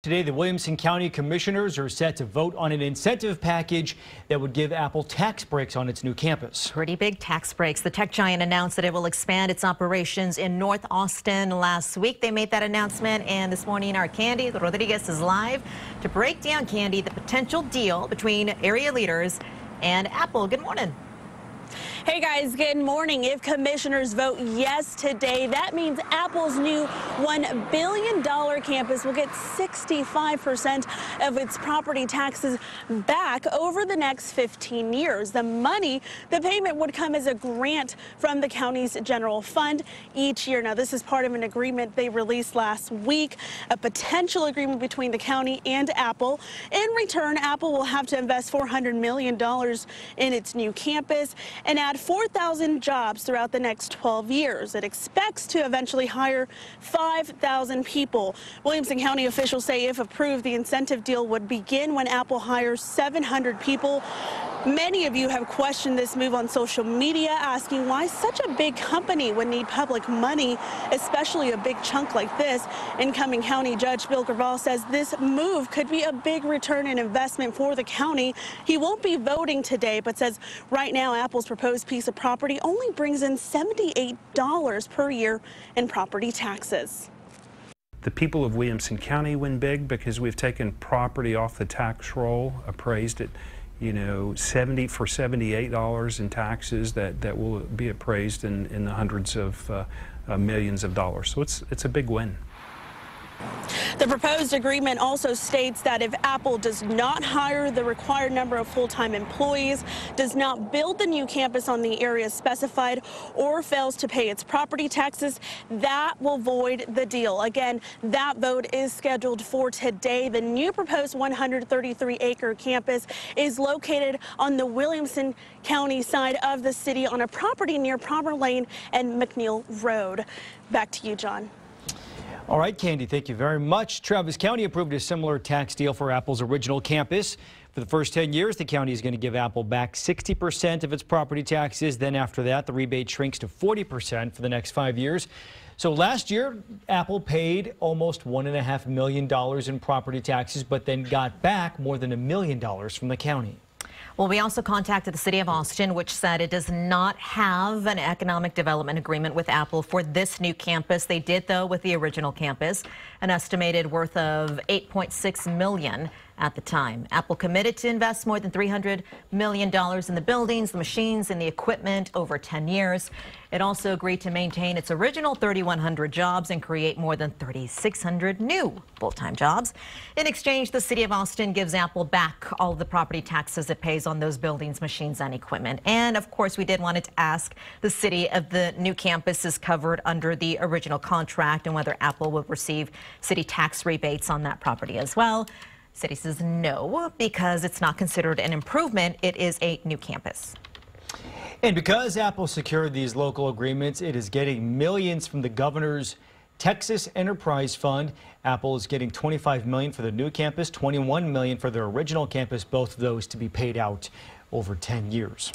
Today, the Williamson County Commissioners are set to vote on an incentive package that would give Apple tax breaks on its new campus. Pretty big tax breaks. The tech giant announced that it will expand its operations in North Austin. Last week, they made that announcement, and this morning, our Candy Rodriguez is live to break down, Candy, the potential deal between area leaders and Apple. Good morning. Hey guys, good morning. If commissioners vote yes today, that means Apple's new $1 billion campus will get 65% of its property taxes back over the next 15 years. The payment would come as a grant from the county's general fund each year. Now, this is part of an agreement they released last week, a potential agreement between the county and Apple. In return, Apple will have to invest $400 million in its new campus and add 4,000 jobs throughout the next 12 years. It expects to eventually hire 5,000 people. Williamson County officials say if approved, the incentive deal would begin when Apple hires 700 people. Many of you have questioned this move on social media, asking why such a big company would need public money, especially a big chunk like this. Incoming County Judge Bill Graval says this move could be a big return in investment for the county. He won't be voting today, but says right now Apple's proposed piece of property only brings in $78 per year in property taxes. The people of Williamson County win big because we've taken property off the tax roll, appraised it, for $78 in taxes that will be appraised in the hundreds of millions of dollars. So it's a big win. The proposed agreement also states that if Apple does not hire the required number of full-time employees, does not build the new campus on the area specified, or fails to pay its property taxes, that will void the deal. Again, that vote is scheduled for today. The new proposed 133-acre campus is located on the Williamson County side of the city on a property near Palmer Lane and McNeil Road. Back to you, John. All right, Candy, thank you very much. Travis County approved a similar tax deal for Apple's original campus. For the first 10 years, the county is going to give Apple back 60% of its property taxes. Then after that, the rebate shrinks to 40% for the next 5 years. So last year, Apple paid almost $1.5 million in property taxes, but then got back more than $1 million from the county. Well, we also contacted the city of Austin, which said it does not have an economic development agreement with Apple for this new campus. They did, though, with the original campus, an estimated worth of $8.6 million at the time. Apple committed to invest more than $300 million in the buildings, the machines, and the equipment over 10 years. It also agreed to maintain its original 3,100 jobs and create more than 3,600 new full-time jobs. In exchange, the city of Austin gives Apple back all of the property taxes it pays on those buildings, machines, and equipment. And, of course, we did want to ask the city if the new campus is covered under the original contract and whether Apple will receive city tax rebates on that property as well. City says no, because it's not considered an improvement. It is a new campus. And because Apple secured these local agreements, it is getting millions from the governor's Texas Enterprise Fund. Apple is getting $25 million for the new campus, $21 million for their original campus, both of those to be paid out over 10 years.